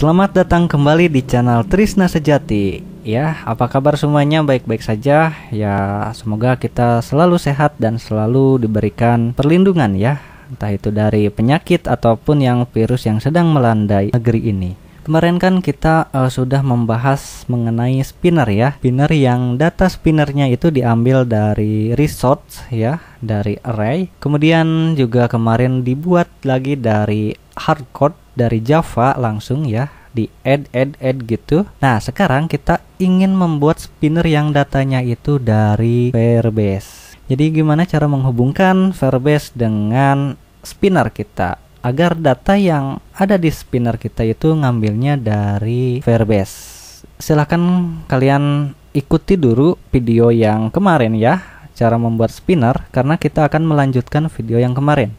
Selamat datang kembali di channel Trisna Sejati. Ya, apa kabar semuanya? Baik-baik saja. Ya, semoga kita selalu sehat dan selalu diberikan perlindungan ya, entah itu dari penyakit ataupun yang virus yang sedang melanda negeri ini. Kemarin kan kita sudah membahas mengenai spinner ya. Spinner yang data spinnernya itu diambil dari resource ya, dari array. Kemudian juga kemarin dibuat lagi dari hardcode dari Java langsung ya, di add gitu. Nah, sekarang kita ingin membuat spinner yang datanya itu dari Firebase. Jadi gimana cara menghubungkan Firebase dengan spinner kita agar data yang ada di spinner kita itu ngambilnya dari Firebase? Silahkan kalian ikuti dulu video yang kemarin ya, cara membuat spinner, karena kita akan melanjutkan video yang kemarin.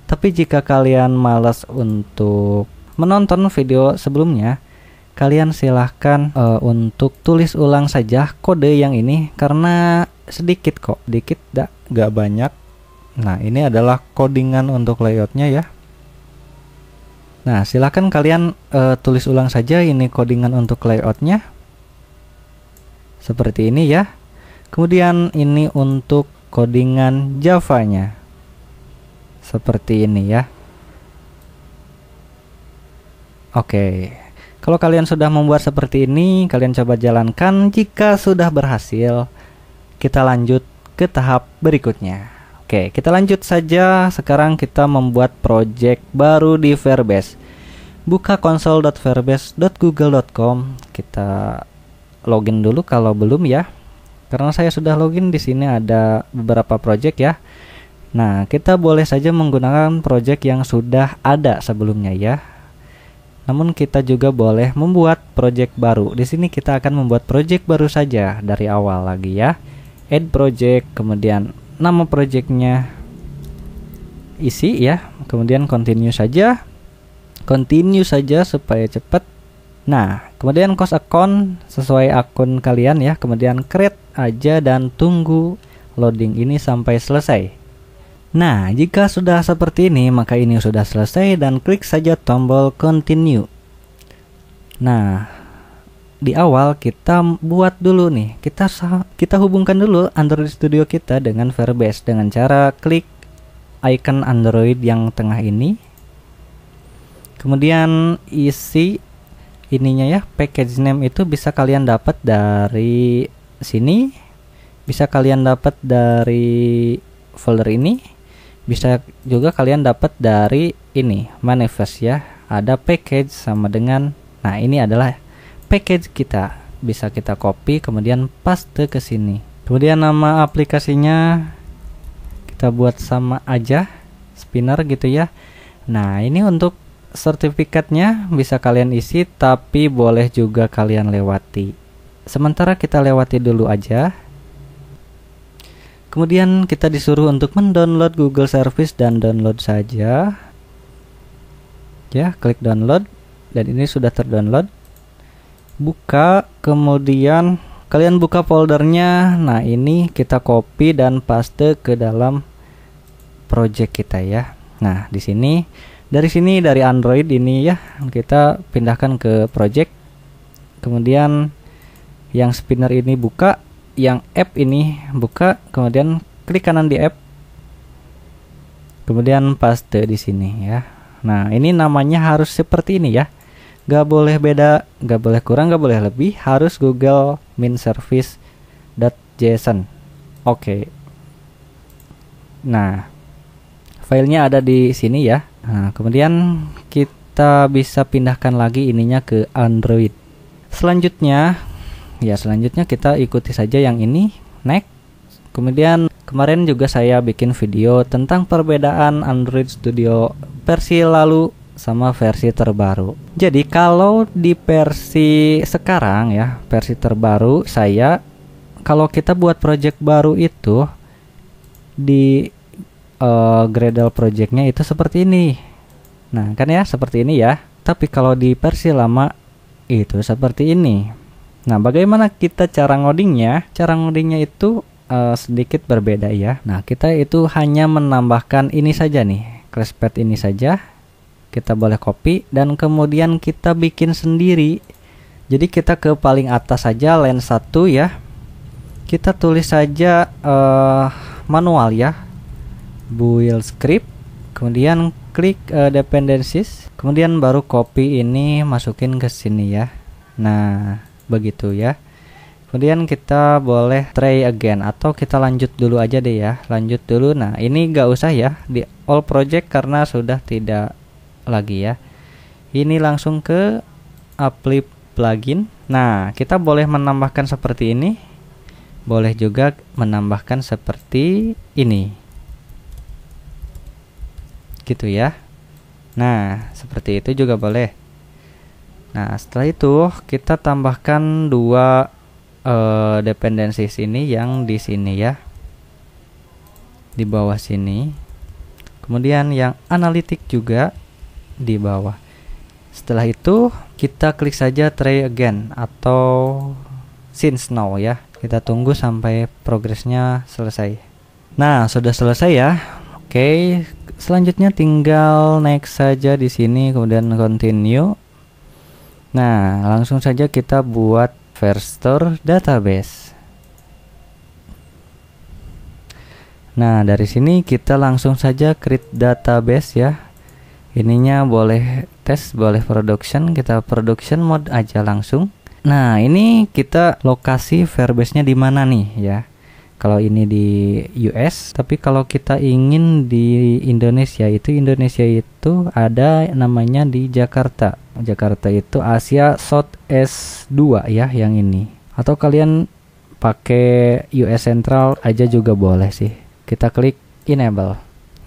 Tapi jika kalian malas untuk menonton video sebelumnya, kalian silahkan untuk tulis ulang saja kode yang ini, karena sedikit kok, dikit gak banyak. Nah, ini adalah codingan untuk layoutnya ya. Nah, silahkan kalian tulis ulang saja ini codingan untuk layoutnya seperti ini ya. Kemudian ini untuk codingan Java-nya seperti ini ya. Oke, kalau kalian sudah membuat seperti ini, kalian coba jalankan. Jika sudah berhasil, kita lanjut ke tahap berikutnya. Oke, kita lanjut saja. Sekarang kita membuat project baru di Firebase. Buka console.firebase.google.com. Kita login dulu kalau belum ya. Karena saya sudah login, di sini ada beberapa project ya. Nah, kita boleh saja menggunakan project yang sudah ada sebelumnya ya. Namun kita juga boleh membuat project baru. Di sini kita akan membuat project baru saja dari awal lagi ya. Add project, kemudian nama projectnya isi ya, kemudian continue saja supaya cepat. Nah, kemudian close account sesuai akun kalian ya, kemudian create aja dan tunggu loading ini sampai selesai. Nah, jika sudah seperti ini, maka ini sudah selesai dan klik saja tombol continue. Nah, di awal kita buat dulu nih, kita hubungkan dulu Android Studio kita dengan Firebase dengan cara klik icon Android yang tengah ini. Kemudian isi ininya ya, package name itu bisa kalian dapat dari sini, bisa kalian dapat dari folder ini, bisa juga kalian dapat dari ini manifest ya. Ada package sama dengan, nah ini adalah package kita, bisa kita copy kemudian paste ke sini. Kemudian nama aplikasinya kita buat sama aja, spinner gitu ya. Nah, ini untuk sertifikatnya bisa kalian isi, tapi boleh juga kalian lewati. Sementara kita lewati dulu aja. Kemudian kita disuruh untuk mendownload Google Service dan download saja. Ya, klik download dan ini sudah terdownload. Buka, kemudian kalian buka foldernya. Nah, ini kita copy dan paste ke dalam project kita ya. Nah, dari sini dari Android ini ya, kita pindahkan ke project. Kemudian yang spinner ini buka, yang app ini buka, kemudian klik kanan di app. Kemudian paste di sini ya. Nah, ini namanya harus seperti ini ya. Gak boleh beda, gak boleh kurang, gak boleh lebih, harus Google Min Service.json. Oke. Nah, filenya ada di sini ya. Nah, kemudian kita bisa pindahkan lagi ininya ke Android. Selanjutnya kita ikuti saja yang ini, next. Kemudian kemarin juga saya bikin video tentang perbedaan Android Studio versi lalu sama versi terbaru. Jadi kalau di versi sekarang ya, versi terbaru kalau kita buat project baru itu di Gradle projectnya itu seperti ini. Nah, kan ya seperti ini ya. Tapi kalau di versi lama itu seperti ini. Nah, bagaimana kita cara ngodingnya? Cara ngodingnya itu sedikit berbeda ya. Nah, kita itu hanya menambahkan ini saja nih, classpath ini saja. kita boleh copy dan kemudian kita bikin sendiri. Jadi kita ke paling atas saja line 1 ya. Kita tulis saja manual ya, build script, kemudian klik dependencies, kemudian baru copy ini masukin ke sini ya. Nah begitu ya. Kemudian kita boleh try again atau kita lanjut dulu aja deh ya, lanjut dulu. Nah ini gak usah ya di all project karena sudah tidak lagi ya. Ini langsung ke apply plugin. Nah kita boleh menambahkan seperti ini, boleh juga menambahkan seperti ini gitu ya. Nah seperti itu juga boleh. Nah setelah itu kita tambahkan dua dependensi sini yang di sini ya, di bawah sini, kemudian yang analitik juga di bawah. Setelah itu kita klik saja try again atau since now ya, kita tunggu sampai progresnya selesai. Nah sudah selesai ya. Oke, selanjutnya tinggal next saja di sini, kemudian continue. Nah langsung saja kita buat Firestore database. Nah dari sini kita langsung saja create database ya. Ininya boleh test, boleh production, kita production mode aja langsung. Nah ini kita lokasi Firebase-nya di mana nih ya. Kalau ini di US, tapi kalau kita ingin di Indonesia itu ada namanya di Jakarta. Jakarta itu Asia South S2 ya yang ini. Atau kalian pakai US Central aja juga boleh sih. Kita klik enable.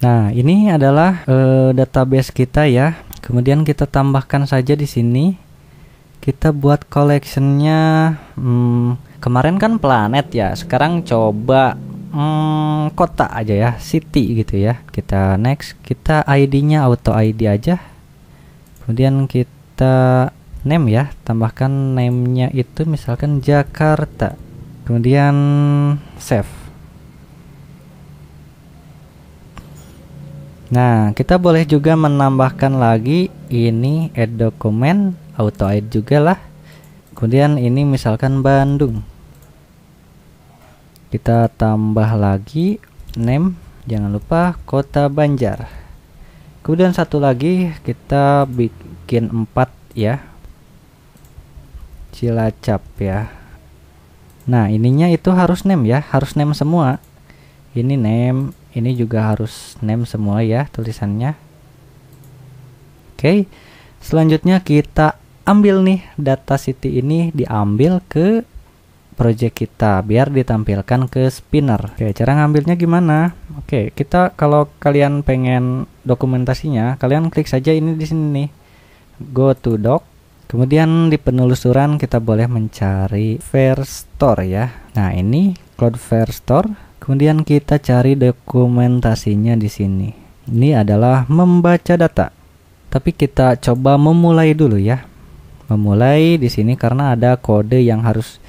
Nah, ini adalah database kita ya. Kemudian kita tambahkan saja di sini. Kita buat collection-nya kemarin kan planet ya. Sekarang coba kota aja ya, city gitu ya. Kita next, kita ID-nya auto ID aja. Kemudian kita name ya, tambahkan name-nya itu misalkan Jakarta. Kemudian save. Nah, kita boleh juga menambahkan lagi ini add document, auto add juga lah. Kemudian ini misalkan Bandung. Kita tambah lagi name, jangan lupa kota Banjar. Kemudian satu lagi kita bikin 4 ya, Cilacap ya. Nah ininya itu harus name ya, harus name semua. Ini name, ini juga harus name semua ya tulisannya. Oke, selanjutnya kita ambil nih data city ini, diambil ke project kita biar ditampilkan ke spinner. Oke, cara ngambilnya gimana? Oke, kita kalau kalian pengen dokumentasinya, kalian klik saja ini di sini nih, go to doc. Kemudian di penelusuran kita boleh mencari Firestore ya. Nah ini Cloud Firestore. Kemudian kita cari dokumentasinya di sini. Ini adalah membaca data. Tapi kita coba memulai dulu ya. Memulai di sini karena ada kode yang harus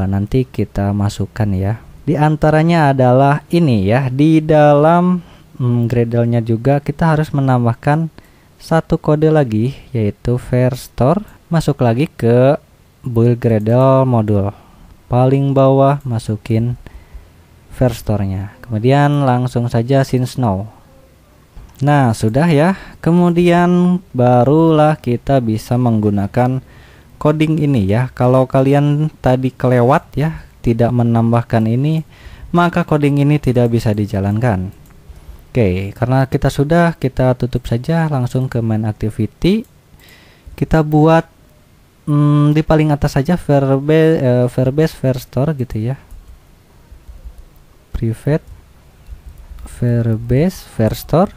nanti kita masukkan ya. Di antaranya adalah ini ya, di dalam Gradle-nya juga kita harus menambahkan satu kode lagi, yaitu Firestore. Masuk lagi ke build Gradle module, paling bawah masukin Firestore-nya, kemudian langsung saja since now. Nah sudah ya, kemudian barulah kita bisa menggunakan coding ini ya. Kalau kalian tadi kelewat ya, tidak menambahkan ini, maka coding ini tidak bisa dijalankan. Oke, karena kita sudah, kita tutup saja, langsung ke main activity. Kita buat di paling atas saja Firebase Firestore gitu ya, private Firebase Firestore,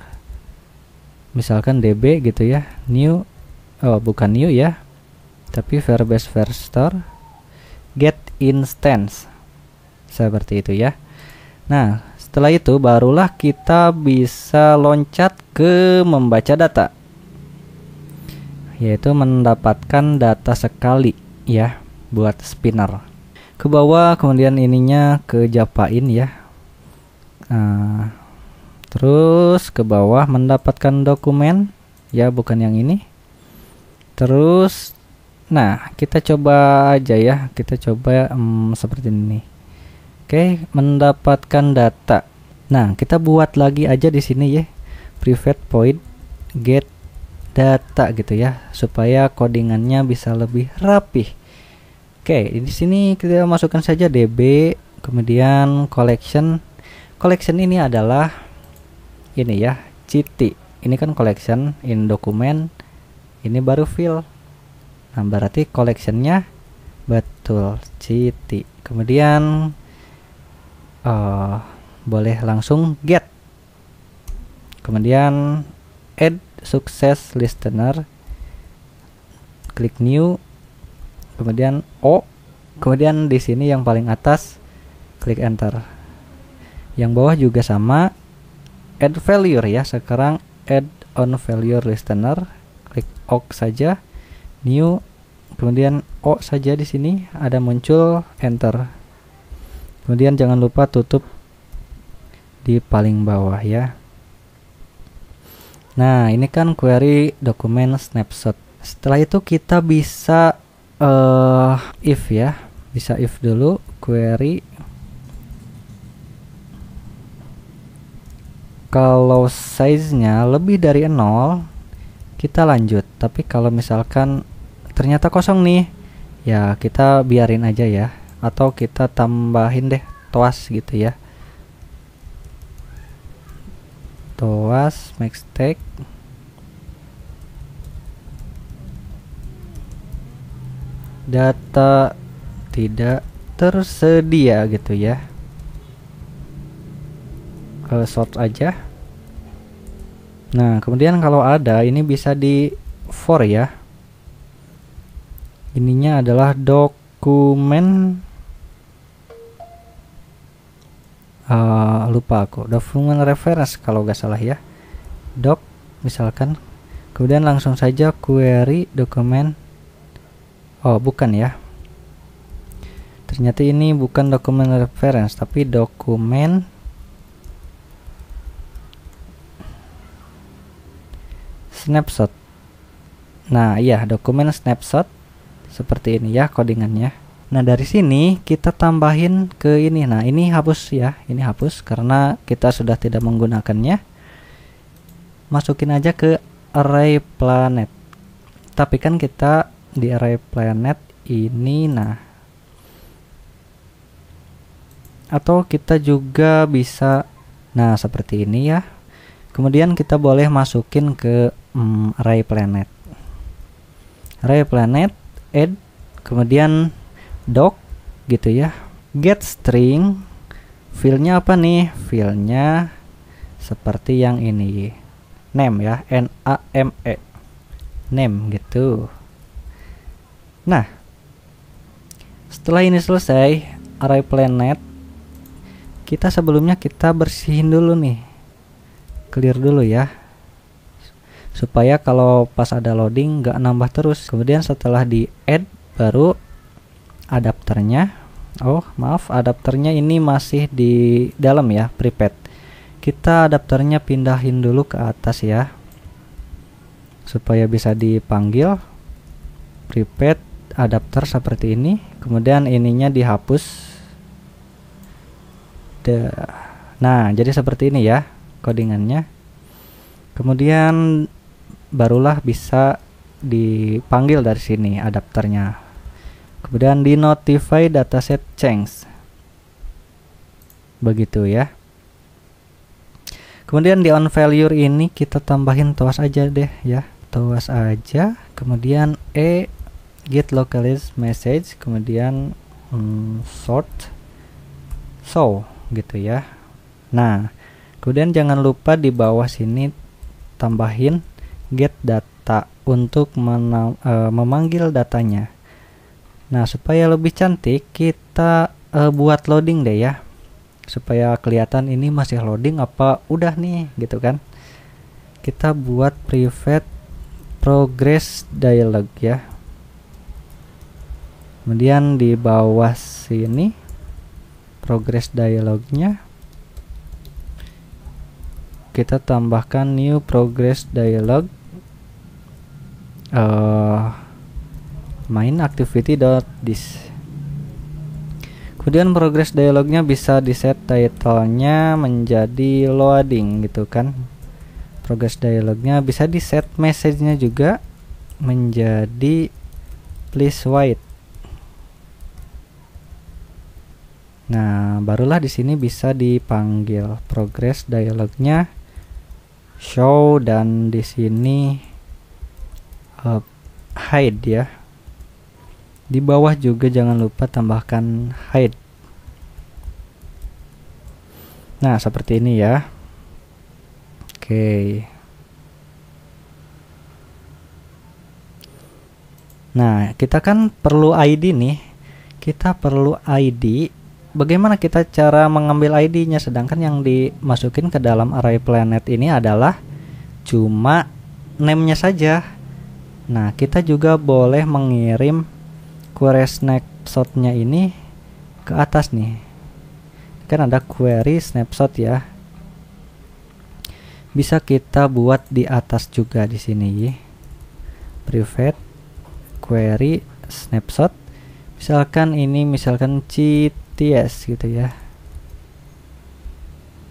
misalkan db gitu ya, new, oh bukan new ya, tapi Firebase Firestore get instance seperti itu ya. Nah setelah itu barulah kita bisa loncat ke membaca data, yaitu mendapatkan data sekali ya buat spinner. Ke bawah, kemudian ininya ke Japain ya. Terus ke bawah mendapatkan dokumen, ya, bukan yang ini. Terus nah, kita coba aja ya, kita coba seperti ini. Oke, mendapatkan data. Nah, kita buat lagi aja di sini ya, private void get data gitu ya, supaya codingannya bisa lebih rapih. Oke, di sini kita masukkan saja db, kemudian collection. Collection ini adalah ini ya, citi. Ini kan collection in dokumen, ini baru fill. Nah, berarti collectionnya betul citi. Kemudian boleh langsung get. Kemudian add success listener, klik new, kemudian O, kemudian di sini yang paling atas klik enter. Yang bawah juga sama, add failure ya. Sekarang add on failure listener, klik OK saja, new, kemudian O saja. Di sini ada muncul enter. Kemudian jangan lupa tutup di paling bawah ya. Nah, ini kan query dokumen snapshot. Setelah itu kita bisa if ya, bisa if dulu, query. Kalau size-nya lebih dari 0, kita lanjut. Tapi kalau misalkan ternyata kosong nih, ya kita biarin aja ya, atau kita tambahin deh toas gitu ya. Toas max tag, data tidak tersedia gitu ya. Sort aja. Nah, kemudian kalau ada, ini bisa di for ya. Ininya adalah dokumen, lupa aku, dokumen reference kalau nggak salah ya, doc misalkan. Kemudian langsung saja query dokumen. Oh, bukan ya, ternyata ini bukan dokumen reference tapi dokumen snapshot. Nah, iya, dokumen snapshot seperti ini ya codingannya. Nah, dari sini kita tambahin ke ini. Nah, ini hapus ya, ini hapus karena kita sudah tidak menggunakannya. Masukin aja ke array planet. Tapi kan kita di array planet ini, nah, atau kita juga bisa, nah seperti ini ya. Kemudian kita boleh masukin ke array planet. Array planet add, kemudian doc gitu ya. Get string, fillnya apa nih? Fillnya seperti yang ini, name ya, name, name gitu. Nah, setelah ini selesai array planet, kita sebelumnya kita bersihin dulu nih, clear dulu ya, supaya kalau pas ada loading nggak nambah terus. Kemudian setelah di add, baru adapternya, oh maaf, adapternya ini masih di dalam ya, prepaid. Kita adapternya pindahin dulu ke atas ya, supaya bisa dipanggil. Prepaid adapter seperti ini, kemudian ininya dihapus. Nah, jadi seperti ini ya codingannya. Kemudian barulah bisa dipanggil dari sini adapternya. Kemudian di notify dataset change, begitu ya. Kemudian di on failure ini kita tambahin toas aja deh ya, toas aja. Kemudian get localist message, kemudian sort so gitu ya. Nah, kemudian jangan lupa di bawah sini tambahin get data untuk memanggil datanya. Nah, supaya lebih cantik kita buat loading deh ya, supaya kelihatan ini masih loading apa udah nih gitu kan. Kita buat private progress dialog ya. Kemudian di bawah sini progress dialognya kita tambahkan new progress dialog. main activity.this. Kemudian progress dialognya bisa di set title-nya menjadi loading gitu kan. Progress dialognya bisa di set message-nya juga menjadi please wait. Nah, barulah di sini bisa dipanggil progress dialognya show, dan di sini hide ya. Di bawah juga jangan lupa tambahkan hide. Nah, seperti ini ya. Oke. Nah, kita kan perlu ID nih. Kita perlu ID. Bagaimana kita cara mengambil ID-nya, sedangkan yang dimasukin ke dalam array planet ini adalah cuma name-nya saja. Nah, kita juga boleh mengirim query snapshot-nya ini ke atas nih. Kan ada query snapshot ya. Bisa kita buat di atas juga di sini. Private query snapshot. Misalkan ini CTS gitu ya.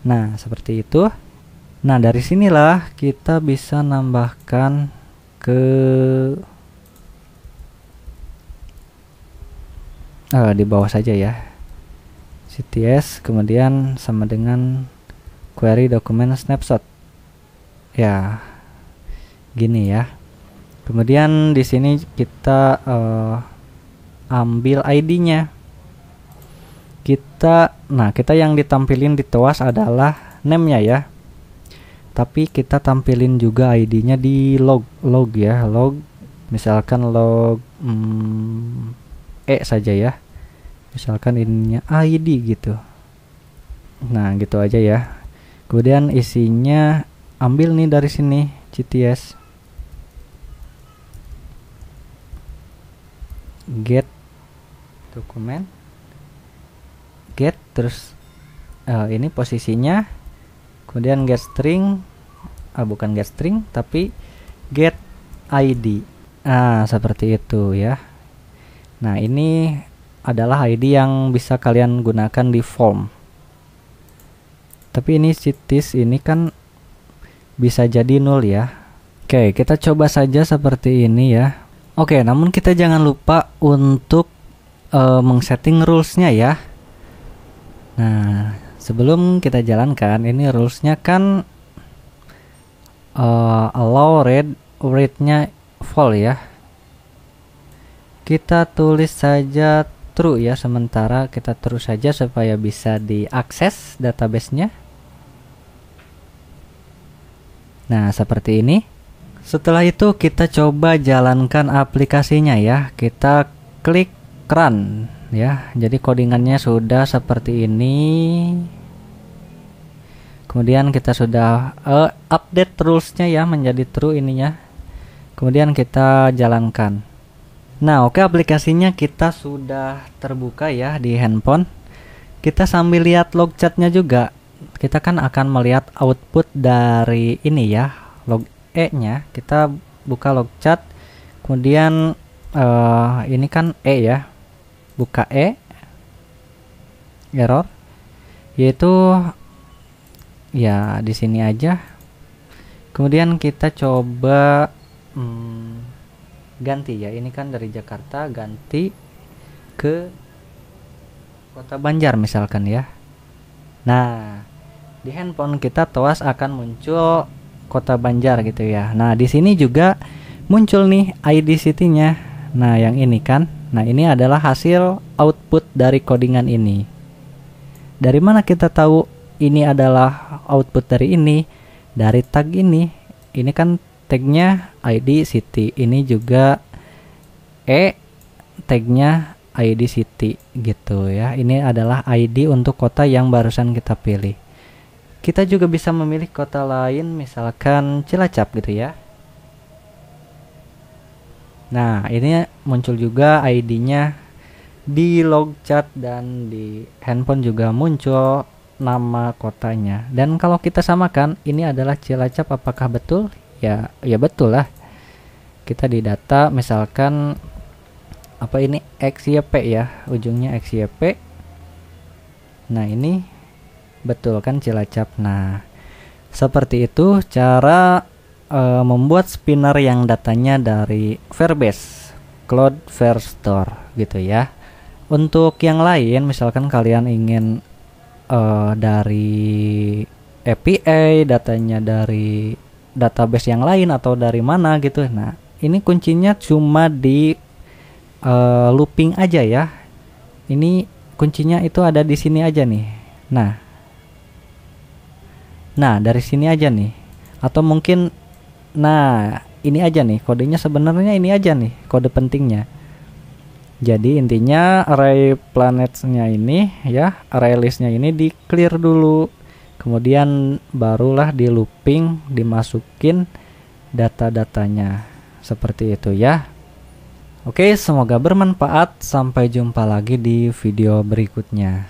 Nah, seperti itu. Nah, dari sinilah kita bisa nambahkan ke di bawah saja ya. CTS kemudian sama dengan query dokumen snapshot. Ya. Gini ya. Kemudian di sini kita ambil ID-nya. Kita yang ditampilin di TOAS adalah name-nya ya. Tapi kita tampilin juga ID-nya di log ya. Log misalkan log saja ya. Misalkan ininya ID gitu. Nah, gitu aja ya. Kemudian isinya ambil nih dari sini CTS. Get dokumen. Get terus ini posisinya. Kemudian get string. Bukan get string tapi get ID. Seperti itu ya. Nah, ini adalah ID yang bisa kalian gunakan di form. Tapi ini CTS ini kan bisa jadi null ya. Oke, kita coba saja seperti ini ya. Oke, namun kita jangan lupa untuk mengsetting rulesnya ya. Nah, sebelum kita jalankan, ini rulesnya kan allow read-nya full ya. Kita tulis saja true ya, sementara kita true saja supaya bisa diakses database-nya. Nah, seperti ini. Setelah itu kita coba jalankan aplikasinya ya. Kita klik run ya. Jadi codingannya sudah seperti ini. Kemudian kita sudah update rulesnya ya menjadi true ininya. Kemudian kita jalankan. Nah, oke, aplikasinya kita sudah terbuka ya di handphone. Kita sambil lihat log chatnya juga. Kita kan akan melihat output dari ini ya, log nya. Kita buka log chat. Kemudian ini kan ya. Buka error. Yaitu ya di sini aja. Kemudian kita coba ganti ya, ini kan dari Jakarta ganti ke Kota Banjar misalkan ya. Nah, di handphone kita TOAS akan muncul Kota Banjar gitu ya. Nah, di sini juga muncul nih ID city-nya. Nah, yang ini kan. Nah, ini adalah hasil output dari codingan ini. Dari mana kita tahu ini adalah output dari ini? Dari tag ini. Ini kan tagnya ID city, ini juga tagnya ID city gitu ya. Ini adalah ID untuk kota yang barusan kita pilih. Kita juga bisa memilih kota lain, misalkan Cilacap gitu ya. Nah, ini muncul juga ID-nya di log chat dan di handphone juga muncul nama kotanya. Dan kalau kita samakan, ini adalah Cilacap, apakah betul? Ya betul lah. kita di data misalkan apa ini XYP ya, ujungnya XYP. Nah ini betul kan Cilacap. Nah seperti itu cara membuat spinner yang datanya dari Firebase Cloudflare Store gitu ya. Untuk yang lain misalkan kalian ingin dari API datanya dari database yang lain atau dari mana gitu. Nah ini kuncinya cuma di looping aja ya. Ini kuncinya itu ada di sini aja nih. Nah dari sini aja nih. Atau mungkin nah ini aja nih kodenya, sebenarnya ini aja nih kode pentingnya. Jadi intinya array planetsnya ini ya, array listnya ini di clear dulu, kemudian barulah di looping dimasukin data-datanya seperti itu ya. Oke, semoga bermanfaat. Sampai jumpa lagi di video berikutnya.